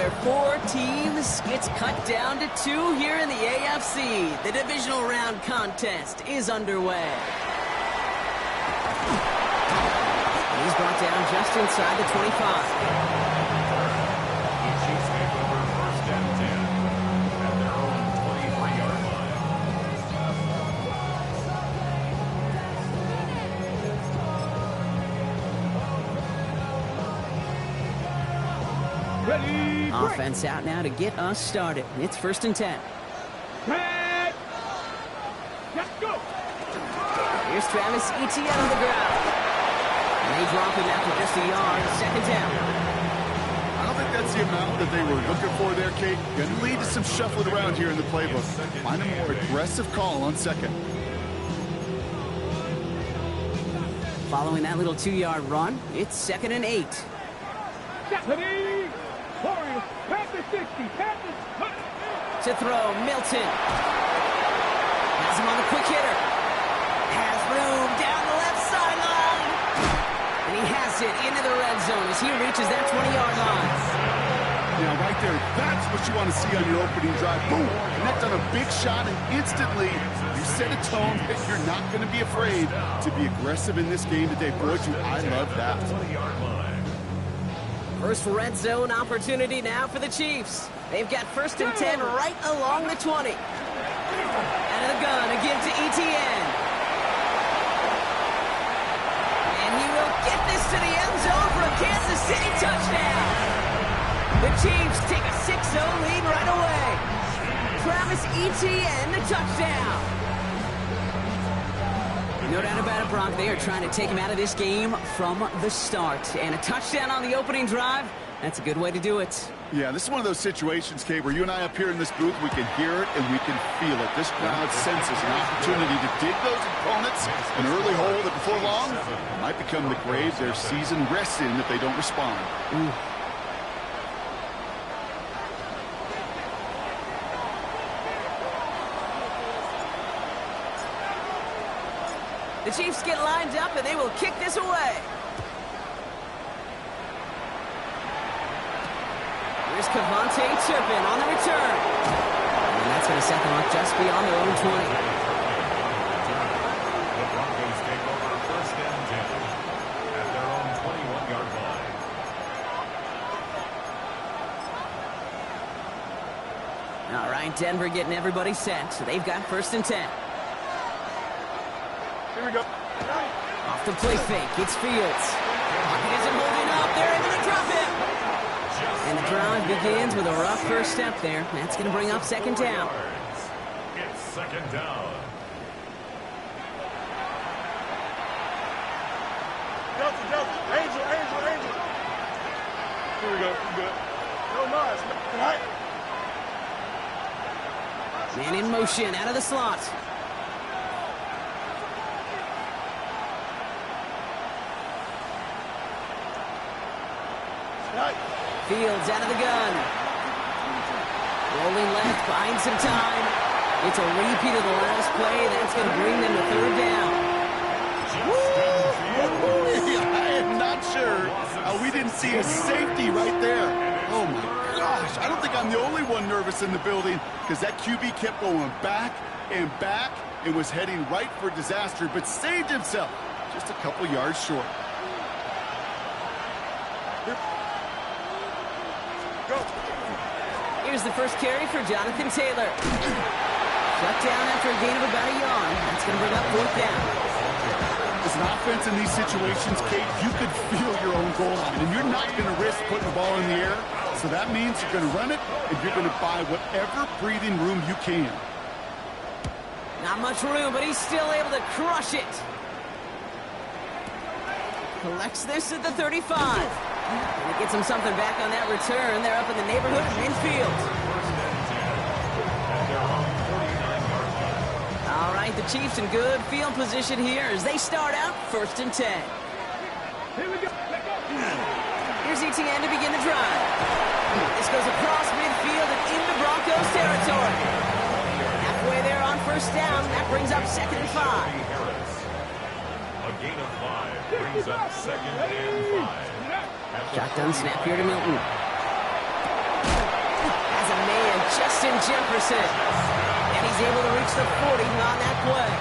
together 4 teams. It's cut down to 2 here in the AFC. The divisional round contest is underway. He's brought down just inside the 25. Offense out now to get us started. It's 1st and 10. Let's go. Here's Travis Etienne on the ground. And they drop him after just a yard. 2nd down. I don't think that's the amount that they were looking for there, Kate. Going to lead to some shuffling around here in the playbook. Find a more aggressive call on 2nd. Following that little 2-yard run, it's 2nd and 8. Warriors, past the 60, To throw, Milton. Has him on the quick hitter. Has room down the left sideline. And he has it into the red zone as he reaches that 20-yard line. Now, right there, that's what you want to see on your opening drive. Boom! Connect on a big shot, and instantly you set a tone that you're not going to be afraid to be aggressive in this game today. Boy, I love that. First red zone opportunity now for the Chiefs. They've got 1st and 10 right along the 20. Out of the gun, again to Etienne. And he will get this to the end zone for a Kansas City touchdown. The Chiefs take a 6-0 lead right away. Travis Etienne, the touchdown. No doubt about it, Brock. They are trying to take him out of this game from the start. And a touchdown on the opening drive, that's a good way to do it. Yeah, this is one of those situations, Kate, where you and I up here in this booth, we can hear it and we can feel it. This crowd senses an opportunity to dig those opponents an early hole that before long might become the grave their season rests in if they don't respond. Ooh. The Chiefs get lined up, and they will kick this away. Here's Cavante Turpin on the return. And that's going to set them up just beyond their own 20. The Broncos take over 1st and 10 at their own 21-yard line. All right, Denver getting everybody set. So they've got 1st and 10. Here we go. Off the play fake, it's Fields. Pocket isn't holding up. They're able to drop him. And the drive begins with a rough first step there. That's going to bring up 2nd down. It's 2nd down. Delta, Angel. Here we go. Good. No noise. All right. Man in motion out of the slot. Fields out of the gun. Rolling left, finds some time. It's a repeat of the last play. That's going to bring them to 3rd down. I am not sure we didn't see a safety right there. Oh, my gosh. I don't think I'm the only one nervous in the building because that QB kept going back and back and was heading right for disaster, but saved himself just a couple yards short. Here's the first carry for Jonathan Taylor. Shut down after a gain of about a yard. That's going to bring up 4th down. As an offense in these situations, Kate, you could feel your own goal line, and you're not going to risk putting the ball in the air. So that means you're going to run it, and you're going to buy whatever breathing room you can. Not much room, but he's still able to crush it. Collects this at the 35. And it gets him something back on that return. They're up in the neighborhood of midfield. All right, the Chiefs in good field position here as they start out 1st and 10. Here we go. Here's Etienne to begin the drive. This goes across midfield and into Broncos territory. Halfway there on 1st down. That brings up 2nd and 5. A gain of 5 brings up 2nd and 5. Shotgun snap here to Milton. Justin Jefferson. And he's able to reach the 40 on that play.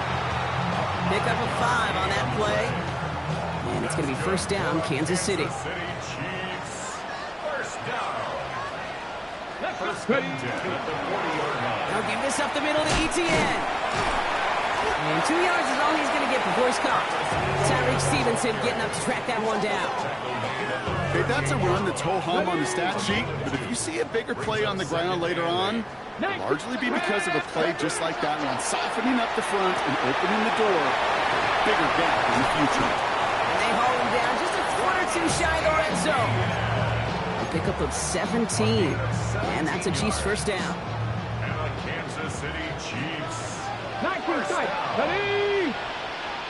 Pick up a 5 on that play. And it's going to be first down, Kansas City. Chiefs. First down. First ready. Now give this up the middle to Etienne. And 2 yards is all he's going to get before he's caught. Tyreek Stevenson getting up to track that one down. Okay, that's a run that's ho-hum on the stat sheet, but if you see a bigger play on the ground later on, it'll largely be because of a play just like that one, softening up the front and opening the door. Bigger gap in the future. And they haul him down just a foot or two shy of the red zone. A pickup of 17. And that's a Chiefs first down. And the Kansas City Chiefs. 19 tight. Ready.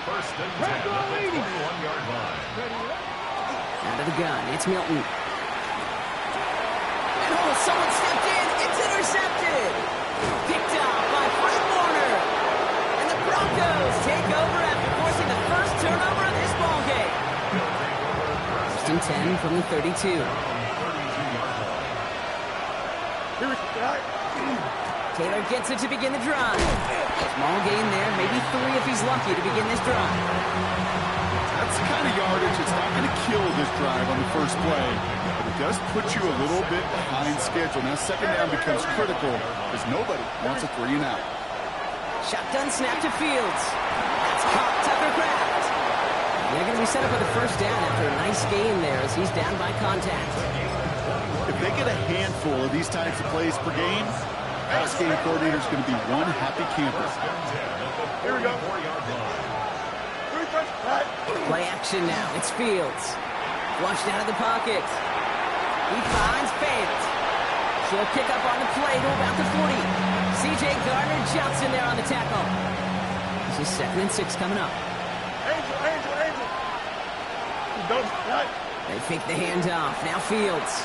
First and 10 at the 21-yard line. Out of the gun, it's Milton. And oh, someone stepped in. It's intercepted. Picked off by Fred Warner. And the Broncos take over after forcing the first turnover of this ball game. First and 10 from the 32. Taylor gets it to begin the drive. Small gain there, maybe 3 if he's lucky to begin this drive. That's the kind of yardage that's not going to kill this drive on the first play, but it does put you a little bit behind schedule. Now second down becomes critical because nobody wants a 3 and out. Shotgun snap to Fields. That's caught Tucker Kraft. They're going to be set up with a first down after a nice gain there as he's down by contact. If they get a handful of these types of plays per game, pass game coordinator is going to be one happy camper. Here we go. Play action now. It's Fields. Flushed out of the pocket. He finds Fant. She'll pick up on the play to about the 40. C.J. Gardner-Johnson there on the tackle. This is 2nd and 6 coming up. Angel. Don't. They fake the handoff. Now Fields.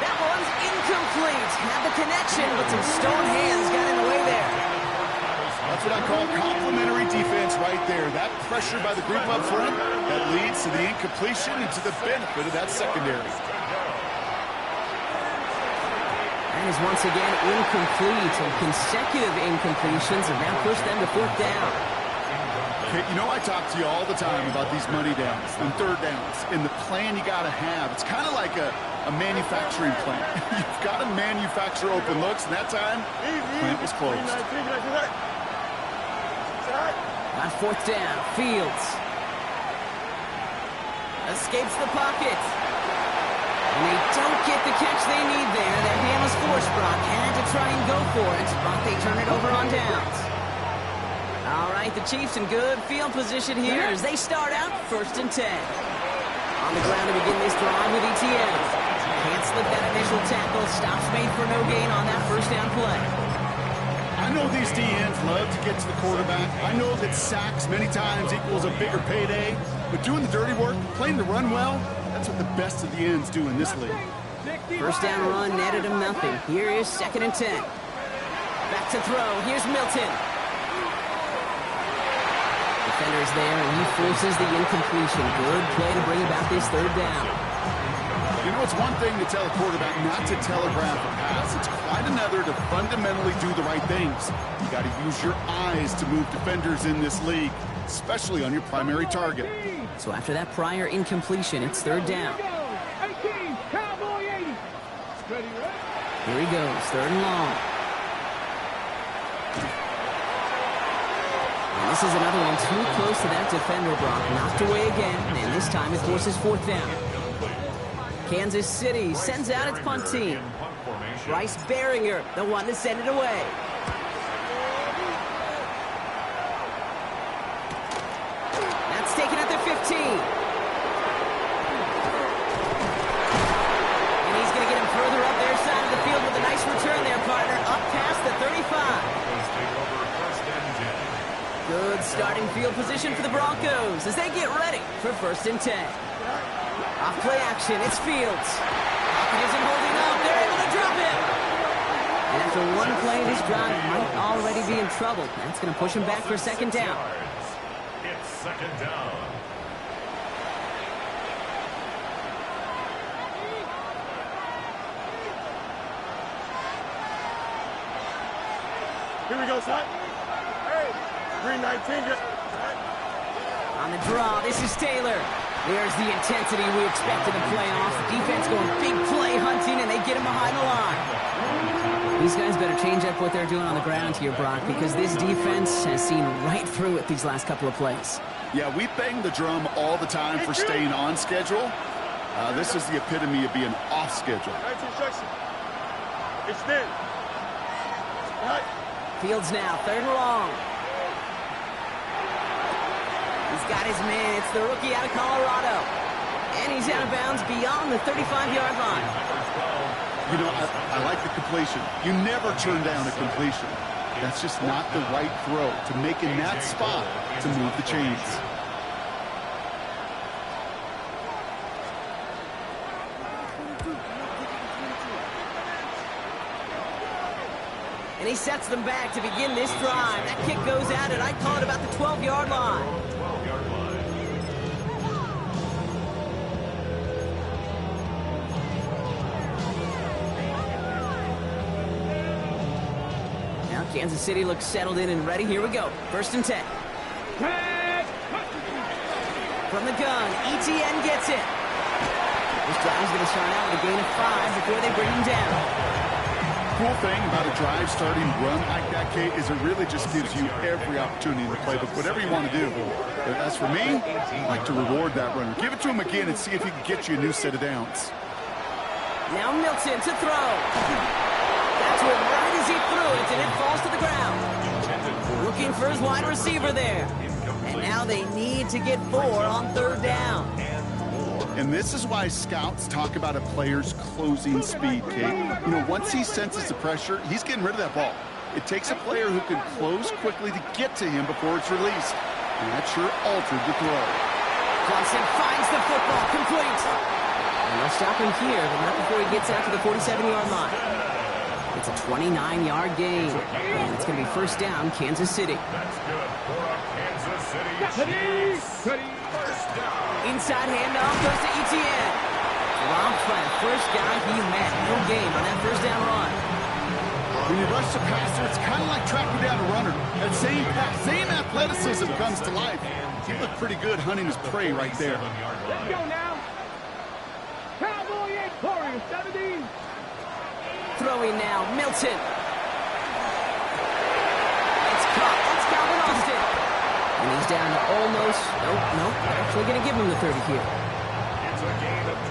That one's incomplete. Had the connection, but some stone hands got in the way there. That's what I call complementary defense right there. That pressure by the group up front, that leads to the incompletion and to the benefit of that secondary. That is once again incomplete, and consecutive incompletions have now pushed them to 4th down. Okay, you know I talk to you all the time about these money downs and third downs and the plan you got to have. It's kind of like a manufacturing plant. You've got to manufacture open looks, and that time, the plant was closed. On 4th down, Fields escapes the pocket. And they don't get the catch they need there. Their hand was forced. Brock had to try and go for it, but they turn it over on downs. All right, the Chiefs in good field position here as they start out 1st and 10. On the ground to begin this drive with Etienne. Can't slip that initial tackle. Stops made for no gain on that first down play. I know these DNs love to get to the quarterback. I know that sacks many times equals a bigger payday, but doing the dirty work, playing the run well, that's what the best of the ends do in this league. First down run netted him nothing. Here is 2nd and 10. Back to throw. Here's Milton. Defender's there, and he forces the incompletion. Good play to bring about this 3rd down. You know, it's one thing to tell a quarterback not to telegraph a pass. It's quite another to fundamentally do the right things. You got to use your eyes to move defenders in this league, especially on your primary target. So after that prior incompletion, it's 3rd down. 18, Cowboy 80. Here he goes, 3rd and long. And this is another one too close to that defender, Brock. Knocked away again, and this time it forces 4th down. Kansas City sends out its punt team. Bryce Behringer, the one to send it away. That's taken at the 15. And he's going to get him further up their side of the field with a nice return there, partner. Up past the 35. Good starting field position for the Broncos as they get ready for 1st and 10. Off play action, it's Fields. Pocket isn't holding up. They're able to drop him. And after one play, this drive might already be in trouble. That's going to push him back for 2nd down. It's 2nd down. Here we go, son. Hey, green 19. On the draw, this is Taylor. There's the intensity we expect in the playoffs. Defense going big play hunting, and they get him behind the line. These guys better change up what they're doing on the ground here, Brock, because this defense has seen right through it these last couple of plays. Yeah, we bang the drum all the time for staying on schedule. This is the epitome of being off schedule. Extend. Fields now, 3rd and long. He's got his man. It's the rookie out of Colorado. And he's out of bounds beyond the 35-yard line. You know, I like the completion. You never turn down a completion. That's just not the right throw to make in that spot to move the chains. And he sets them back to begin this drive. That kick goes out, and I'd call it about the 12-yard line. Now Kansas City looks settled in and ready. Here we go. 1st and 10. From the gun, ETN gets it. This drive is going to start out with a gain of 5 before they bring him down. Cool thing about a drive starting run like that, Kate, is it really just gives you every opportunity in the playbook, whatever you want to do. But as for me, I like to reward that runner. Give it to him again and see if he can get you a new set of downs. Now Milton to throw. That's where right as he threw it, and it falls to the ground. Looking for his wide receiver there. And now they need to get 4 on 3rd down. And this is why scouts talk about a player's closing speed, Kate. You know, once he senses the pressure, he's getting rid of that ball. It takes a player who can close quickly to get to him before it's released. And that sure altered the throw. Johnson finds the football, complete. And they'll stop him here, but not before he gets out to the 47-yard line. It's a 29-yard gain, and it's going to be 1st down, Kansas City. That's good for a Kansas City. Inside handoff goes to ETN. Robbed by the first guy he met. No game on that 1st down run. When you rush the passer, it's kind of like tracking down a runner. That same athleticism comes to life. He looked pretty good hunting his prey right there. Let's go now. Cowboy 8, Warriors 17. Throwing now, Milton. It's caught. It's Calvin Austin. And he's down to almost, nope, they're actually going to give him the 30 here.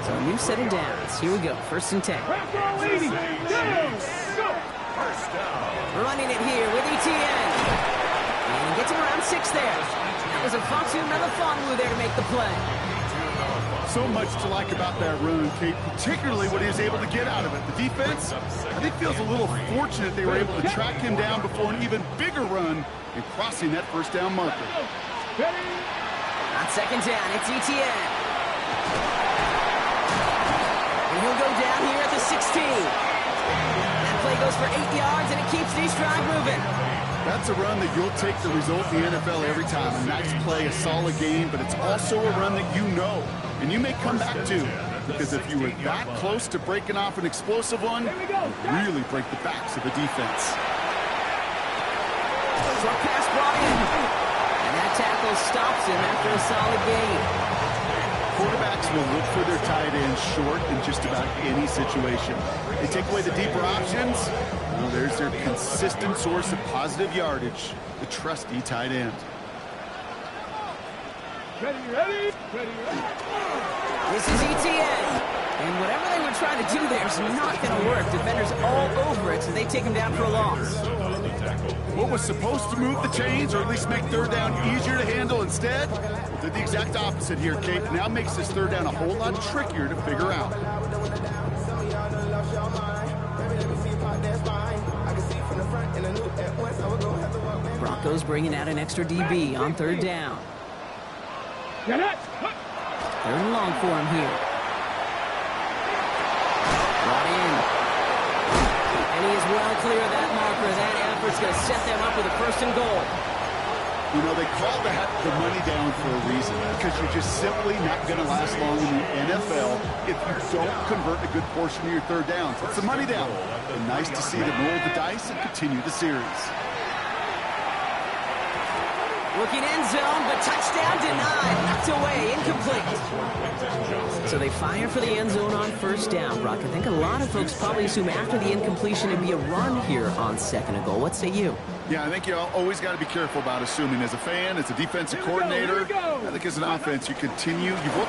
So a new set of downs. Here we go, 1st and 10. Running it here with ETN. And he gets him around 6 there. That was a Foxy Melifonwu there to make the play. So much to like about that run, Kate, particularly what he was able to get out of it. The defense, I think, feels a little fortunate they were able to track him down before an even bigger run and crossing that 1st down marker. On 2nd down, it's ETN. And he'll go down here at the 16. That play goes for 8 yards, and it keeps this drive moving. That's a run that you'll take the result in the NFL every time. A nice play, a solid game, but it's also a run that you know, and you may come back to, because if you were that close to breaking off an explosive one, you really break the backs of the defense. Short pass brought in, and that tackle stops him after a solid gain. Quarterbacks will look for their tight end short in just about any situation. They take away the deeper options. Well, there's their consistent source of positive yardage, the trusty tight end. Ready. This is ETN. And whatever they were trying to do there is not going to work. Defenders all over it, so they take him down for a loss. What was supposed to move the chains, or at least make 3rd down easier to handle instead, did the exact opposite here, Kate. Now makes this 3rd down a whole lot trickier to figure out. Broncos bringing out an extra DB on 3rd down. 3rd and long for him here. Brought in. And he is well clear of that marker. That effort's going to set them up with a 1st and goal. You know, they call that the money down for a reason, because you're just simply not going to last long in the NFL if you don't convert a good portion of your 3rd downs. It's the money down. And nice to see them roll the dice and continue the series. Looking end zone, but touchdown denied. Knocked away, incomplete. So they fire for the end zone on first down, Brock. I think a lot of folks probably assume after the incompletion it'd be a run here on second and goal. What say you? Yeah, I think you always got to be careful about assuming. As a fan, as a defensive coordinator, I think as an offense, you've worked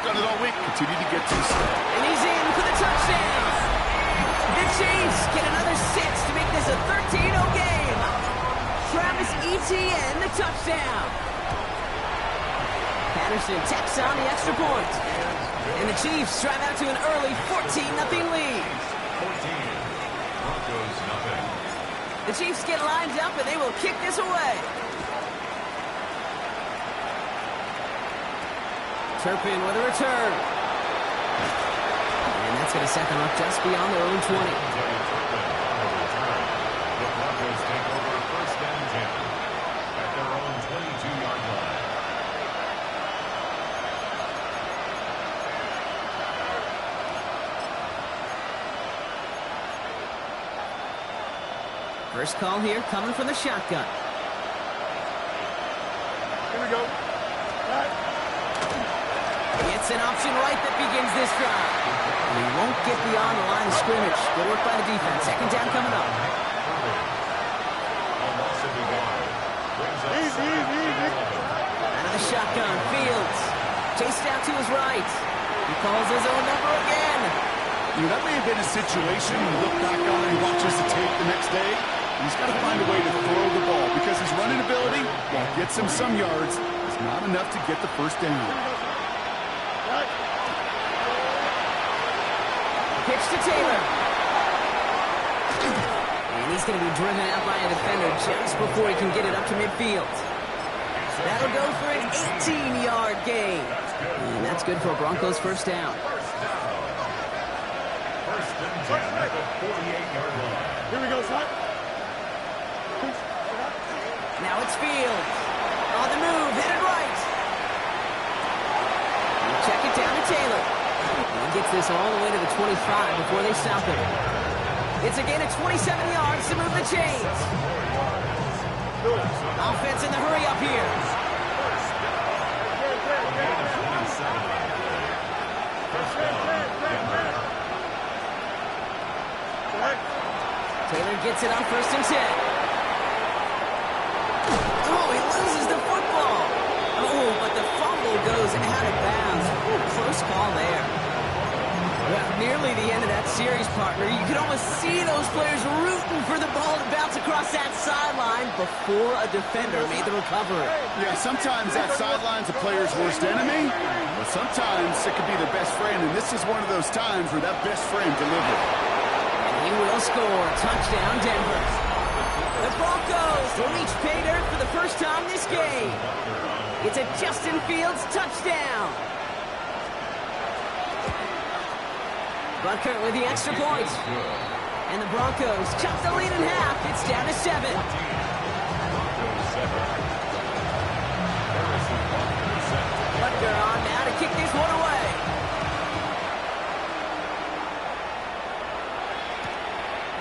on it all week, continue to get to stuff. And he's in for the touchdown. The Chiefs get another 6 to make this a 13-0 game. Travis Etienne, the touchdown. Patterson tacks on the extra point. And the Chiefs drive out to an early 14-0 lead. 14. Broncos nothing. The Chiefs get lined up, and they will kick this away. Turpin with a return. And that's going to set them up just beyond their own 20. The Broncos take over first and 10 at their own 22-yard line. First call here coming from the shotgun. Here we go. It's an option right that begins this drive. And he won't get beyond the line of scrimmage. Good work by the defense. Second down coming up. Easy. Out of the shotgun, Fields. Chased out to his right. He calls his own number again. You know, that may have been a situation you look back on and watches the tape the next day. He's got to find a way to throw the ball because his running ability, while it gets him some yards, is not enough to get the first down. Pitch to Taylor. And he's going to be driven out by a defender just before he can get it up to midfield. That'll go for an 18-yard gain. And that's good for a Broncos first down. First and 10 at the 48-yard line. Here we go, son. Now it's Fields. On the move, headed right. We'll check it down to Taylor. And he gets this all the way to the 25 before they stop him. It's again at 27 yards to move the chains. Offense in the hurry up here. Taylor gets it on first and 10. Oh, he loses the football. Oh, but the fumble goes out of bounds. Ooh, close call there. Well, nearly the end of that series, partner. You could almost see those players rooting for the ball to bounce across that sideline before a defender made the recovery. Yeah, sometimes that sideline's a player's worst enemy, but sometimes it could be their best friend, and this is one of those times where that best friend delivered. And he will score. Touchdown, Denver. The Broncos reach pay dirt for the first time this game. It's a Justin Fields touchdown. Butker with the extra point. And the Broncos chop the lead in half. It's down to 7. Butker on now to kick this one away.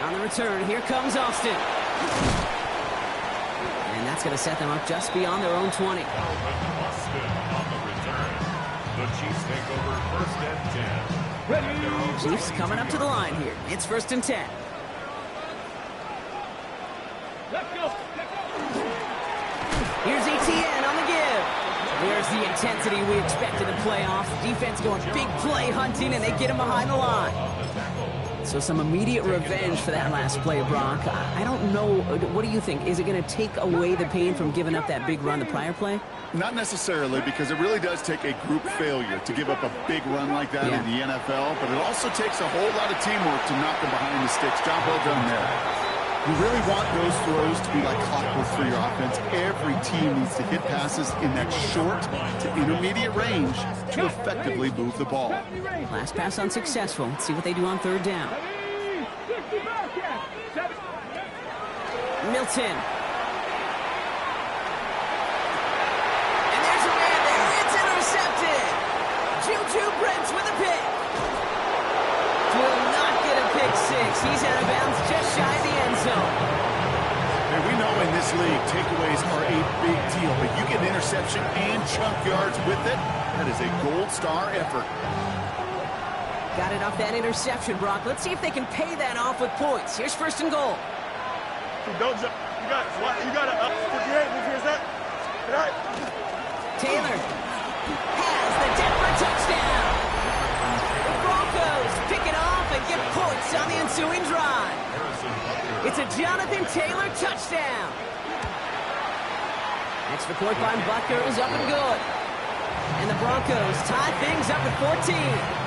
On the return, here comes Austin. And that's going to set them up just beyond their own 20. Austin on the return. The Chiefs take over first and 10. Chiefs coming up to the line here. It's first and 10. Let's go. Here's Etienne on the give. There's the intensity we expected in playoffs. Defense going big play hunting, and they get him behind the line. So some immediate revenge for that last play, Brock. I don't know. What do you think? Is it going to take away the pain from giving up that big run the prior play? Not necessarily, because it really does take a group failure to give up a big run like that in the NFL, but it also takes a whole lot of teamwork to knock them behind the sticks. Job well done there. You really want those throws to be like clockwork for your offense. Every team needs to hit passes in that short to intermediate range to effectively move the ball. Last pass unsuccessful. Let's see what they do on third down. Milton. And there's a man there. It's intercepted. Juju Brents with a pick. Will not get a pick six. He's out of bounds just shy of the end zone. And we know know in this league, takeaways are a big deal, but you get an interception and chunk yards with it. That is a gold star effort. Got it off that interception, Brock. Let's see if they can pay that off with points. Here's first and goal. Don't jump. You got to up. Here's that. All right. Taylor has the Denver touchdown. The Broncos pick it off and get points on the ensuing drive. It's a Jonathan Taylor touchdown. Extra point by Butker is up and good. And the Broncos tie things up at 14.